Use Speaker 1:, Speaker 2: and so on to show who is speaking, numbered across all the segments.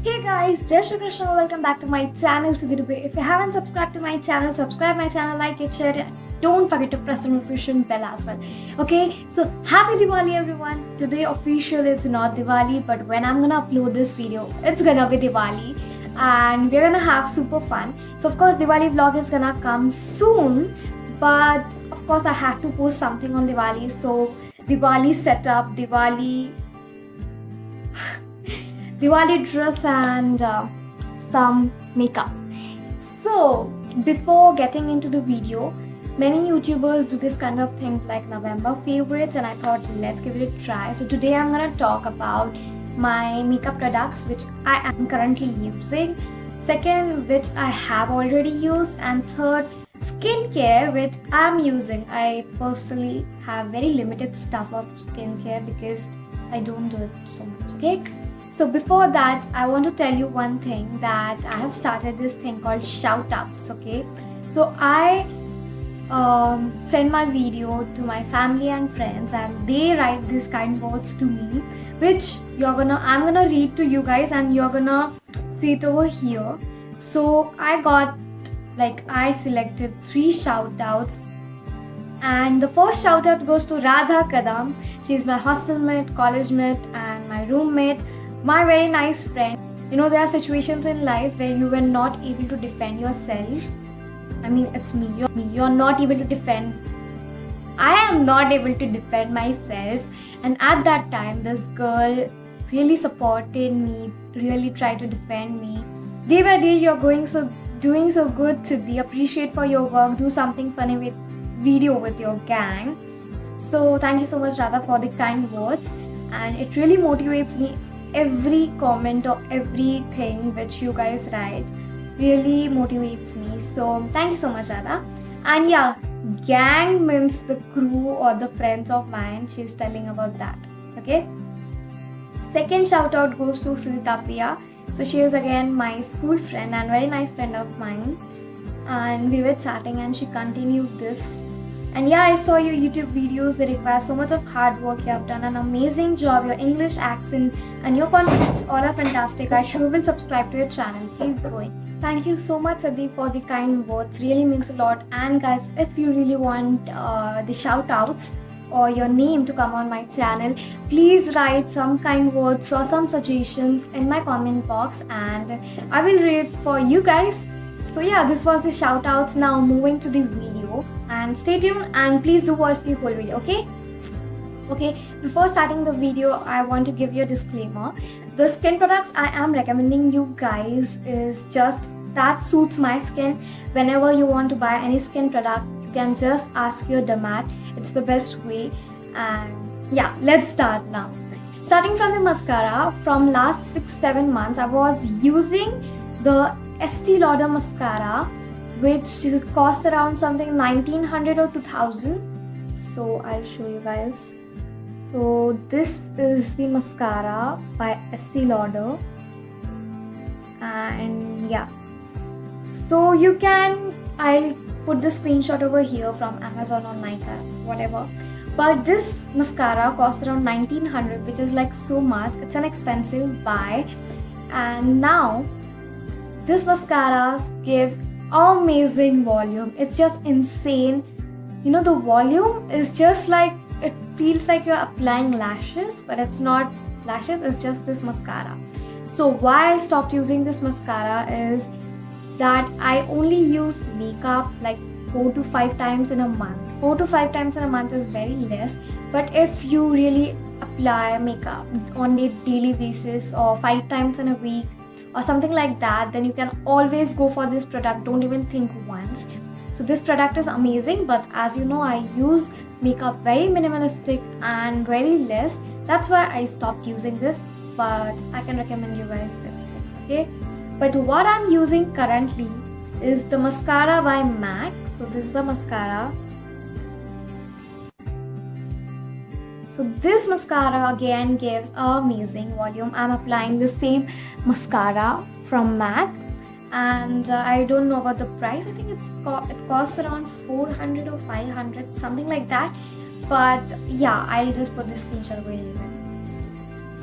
Speaker 1: Hey guys, Jai Shri Krishna, welcome back to my channel Siddhi Dubey. If you haven't subscribed to my channel, subscribe my channel, like it, share it. Don't forget to press the notification bell as well. Okay, so happy Diwali everyone. Today officially it's not Diwali, but when I'm gonna upload this video, it's gonna be Diwali and we're gonna have super fun. So of course Diwali vlog is gonna come soon, but of course I have to post something on Diwali. So Diwali setup, Diwali dress and some makeup. So before getting into the video, many YouTubers do this kind of thing like November favorites, and I thought let's give it a try. So today I'm gonna talk about my makeup products which I am currently using, second which I have already used, and third skincare which I'm using. I personally have very limited stuff of skincare because I don't do it so much. Okay, so before that I want to tell you one thing, that I have started this thing called shoutouts. Okay, so I send my video to my family and friends and they write these kind words to me, which I'm gonna read to you guys and you're gonna see it over here. So I selected 3 shoutouts, and the first shoutout goes to Radha Kadam. She's my hostel mate, college mate and my roommate, my very nice friend. You know, there are situations in life where you were not able to defend yourself. I mean, it's me. You're not able to defend. I am not able to defend myself. And at that time, this girl really supported me, really tried to defend me. Day by day, you're doing so good, Siddhi. Appreciate for your work. Do something funny with video with your gang. So thank you so much, Radha, for the kind words. And it really motivates me. Every comment or everything which you guys write really motivates me. So thank you so much, Radha. And yeah, gang means the crew or the friends of mine. She's telling about that. Okay. Second shout out goes to Sunita Priya. So she is again my school friend and very nice friend of mine. And we were chatting and she continued this. And yeah, I saw your YouTube videos. They require so much of hard work. You have done an amazing job. Your English accent and your confidence all are fantastic. I sure will subscribe to your channel. Keep going. Thank you so much, Siddhi, for the kind words. Really means a lot. And guys, if you really want the shout outs or your name to come on my channel, please write some kind words or some suggestions in my comment box and I will read for you guys. So yeah, this was the shout outs. Now moving to the video, and stay tuned and please do watch the whole video. Okay, before starting the video, I want to give you a disclaimer. The skin products I am recommending you guys is just that suits my skin. Whenever you want to buy any skin product, you can just ask your dermat. It's the best way. And yeah, let's start now. Starting from the mascara, from last 6-7 months I was using the Estee Lauder mascara, which costs around something 1900 or 2000. So I'll show you guys. So this is the mascara by Estee Lauder, and yeah, so I'll put the screenshot over here from Amazon or Nykaa, whatever. But this mascara costs around 1900, which is like so much. It's an expensive buy. And now this mascara gives amazing volume. It's just insane. You know, the volume is just like, it feels like you're applying lashes, but it's not lashes, it's just this mascara. So why I stopped using this mascara is that I only use makeup like 4 to 5 times in a month. 4 to 5 times in a month is very less, but if you really apply makeup on a daily basis or 5 times in a week or something like that, then you can always go for this product. Don't even think once. So this product is amazing, but as you know, I use makeup very minimalistic and very less. That's why I stopped using this, but I can recommend you guys this thing. Okay, but what I'm using currently is the mascara by MAC. So this is the mascara. So this mascara again gives amazing volume. I'm applying the same mascara from MAC, and I don't know about the price. I think it costs around 400 or 500, something like that. But yeah, I'll just put the screenshot over here.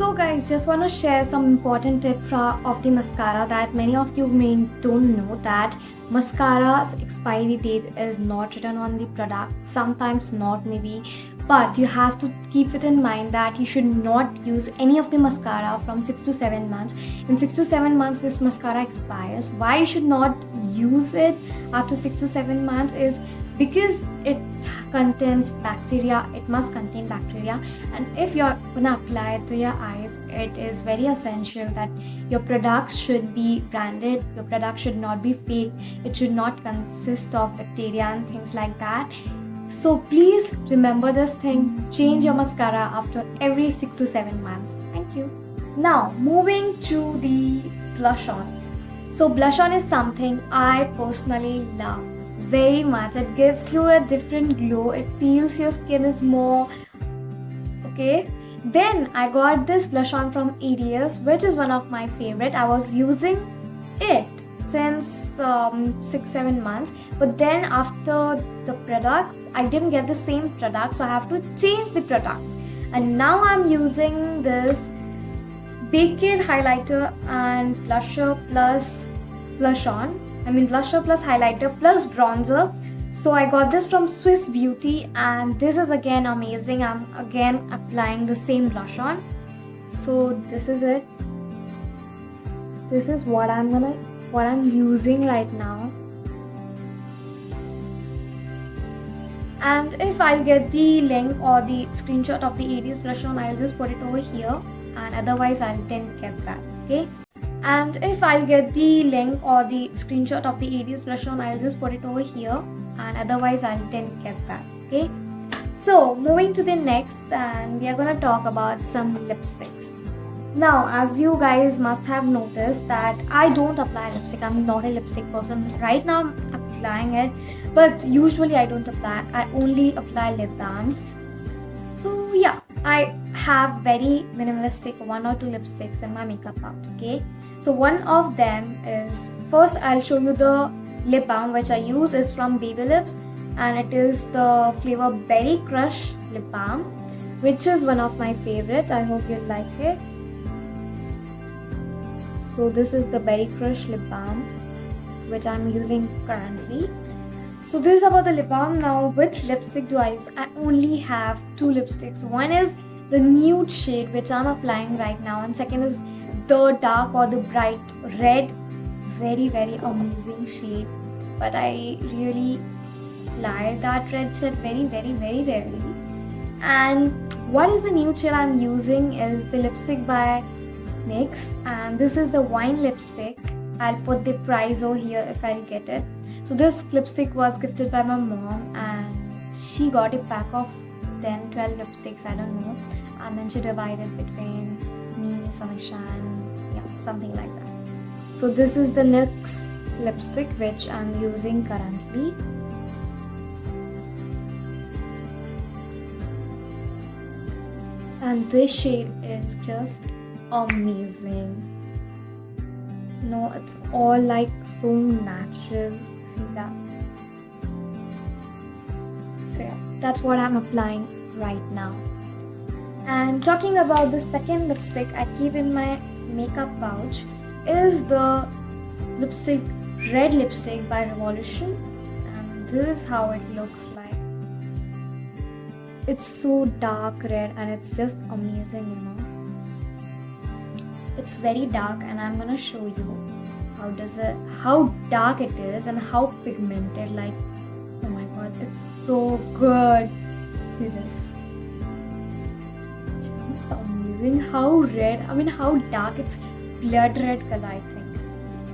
Speaker 1: So guys, just want to share some important tip of the mascara that many of you may don't know, that mascara's expiry date is not written on the product, sometimes not maybe, but you have to keep it in mind that you should not use any of the mascara from 6 to 7 months. In 6 to 7 months this mascara expires. Why you should not use it after 6 to 7 months is because it contains bacteria. It must contain bacteria, and if you're gonna apply it to your eyes, it is very essential that your products should be branded. Your product should not be fake. It should not consist of bacteria and things like that. So please remember this thing. Change your mascara after every 6 to 7 months. Thank you. Now moving to the blush on. So blush on is something I personally love very much. It gives you a different glow. It feels your skin is more okay. Then I got this blush on from EDS, which is one of my favorite. I was using it since 6-7 months, but then after the product I didn't get the same product, so I have to change the product, and now I'm using this Baked highlighter and blusher plus blush on. Blusher plus highlighter plus bronzer. So I got this from Swiss Beauty, and this is again amazing. I'm again applying the same blush on. So this is it. This is what I'm using right now. And if I'll get the link or the screenshot of the EDS blush on, I'll just put it over here, and otherwise I didn't get that. Okay. And if I'll get the link or the screenshot of the EDS blush on, I'll just put it over here, and otherwise I didn't get that. Okay. So moving to the next, and we are gonna talk about some lipsticks. Now, as you guys must have noticed that I don't apply lipstick. I'm not a lipstick person. Right now I'm applying it, but usually I don't apply. I only apply lip balms. So yeah, I have very minimalistic 1 or 2 lipsticks in my makeup pouch. Okay, so one of them is, first I'll show you the lip balm which I use is from Baby Lips, and it is the flavor Berry Crush lip balm, which is one of my favorite. I hope you like it. So this is the Berry Crush lip balm which I'm using currently. So this is about the lip balm. Now, which lipstick do I use? I only have 2 lipsticks. One is the nude shade which I'm applying right now, and second is the dark or the bright red. Very amazing shade, but I really like that red shade very rarely. And what is the nude shade I'm using is the lipstick by NYX, and this is the wine lipstick. I'll put the price over here if I'll get it. So this lipstick was gifted by my mom, and she got a pack of 10-12 lipsticks, I don't know, and then she divided between me, Samisha, and yeah, something like that. So this is the NYX lipstick which I'm using currently. And this shade is just amazing. No, it's all like so natural. See that? So yeah, that's what I'm applying right now. And talking about the second lipstick I keep in my makeup pouch is the lipstick, red lipstick by Revolution, and this is how it looks like. It's so dark red and it's just amazing, you know. It's very dark, and I'm gonna show you how dark it is and how pigmented. Like, oh my god, it's so good. See this? It's just amazing how red, how dark. It's blood red color, I think.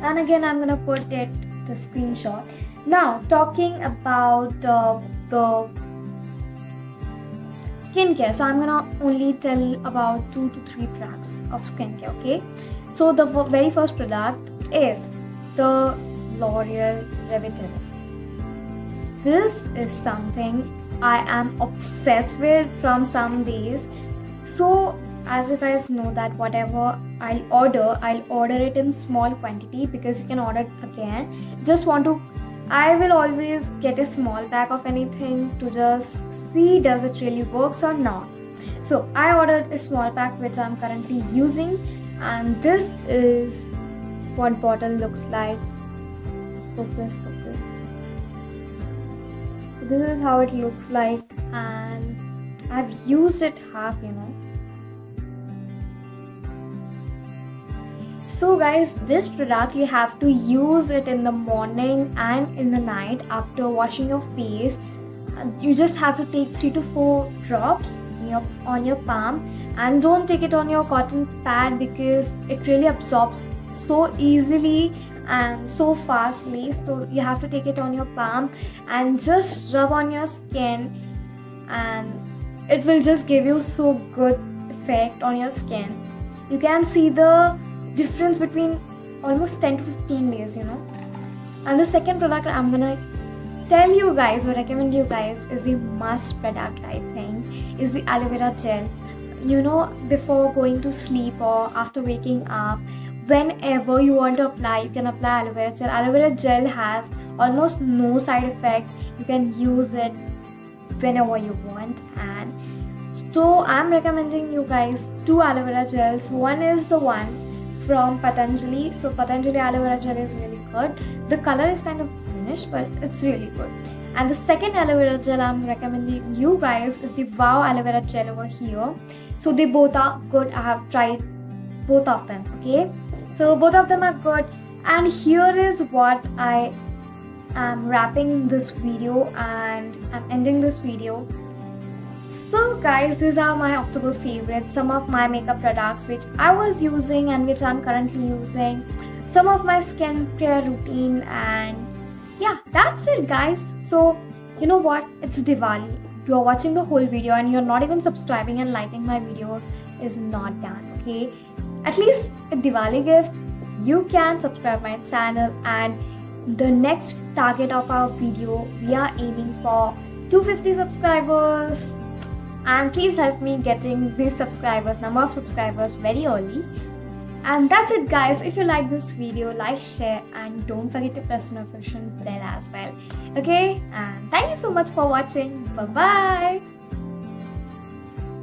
Speaker 1: And again, I'm gonna put the screenshot. Now, talking about the skincare, so I'm gonna only tell about 2 to 3 products of skincare. Okay, so the very first product is the L'Oreal Revitalift. This is something I am obsessed with from some days. So as you guys know that whatever I'll order it in small quantity, because you can order it again. I will always get a small pack of anything to just see does it really works or not. So I ordered a small pack which I'm currently using, and this is what bottle looks like. Focus. This is how it looks like, and I've used it half, So guys, this product you have to use it in the morning and in the night after washing your face. You just have to take 3 to 4 drops on your palm, and don't take it on your cotton pad because it really absorbs so easily and so fastly. So you have to take it on your palm and just rub on your skin, and it will just give you so good effect on your skin. You can see the difference between almost 10 to 15 days. And the second product I'm gonna tell you guys or recommend you guys is the must product, I think, is the aloe vera gel. Before going to sleep or after waking up, whenever you want to apply, you can apply aloe vera gel. Aloe vera gel has almost no side effects. You can use it whenever you want, and so I'm recommending you guys 2 aloe vera gels. One is the one from Patanjali. So Patanjali aloe vera gel is really good. The color is kind of greenish, but it's really good. And the second aloe vera gel I'm recommending you guys is the Wow aloe vera gel over here. So they both are good. I have tried both of them. Okay, so both of them are good. And here is what I am wrapping this video, and I'm ending this video. So guys, these are my October favorites, some of my makeup products which I was using and which I'm currently using, some of my skincare routine, and yeah, that's it guys. So you know what, it's Diwali. You're watching the whole video and you're not even subscribing and liking my videos is not done, okay? At least a Diwali gift, you can subscribe my channel, and the next target of our video, we are aiming for 250 subscribers. And please help me getting these number of subscribers very early. And that's it guys. If you like this video, like, share, and don't forget to press the notification bell as well. Okay, and thank you so much for watching. Bye bye.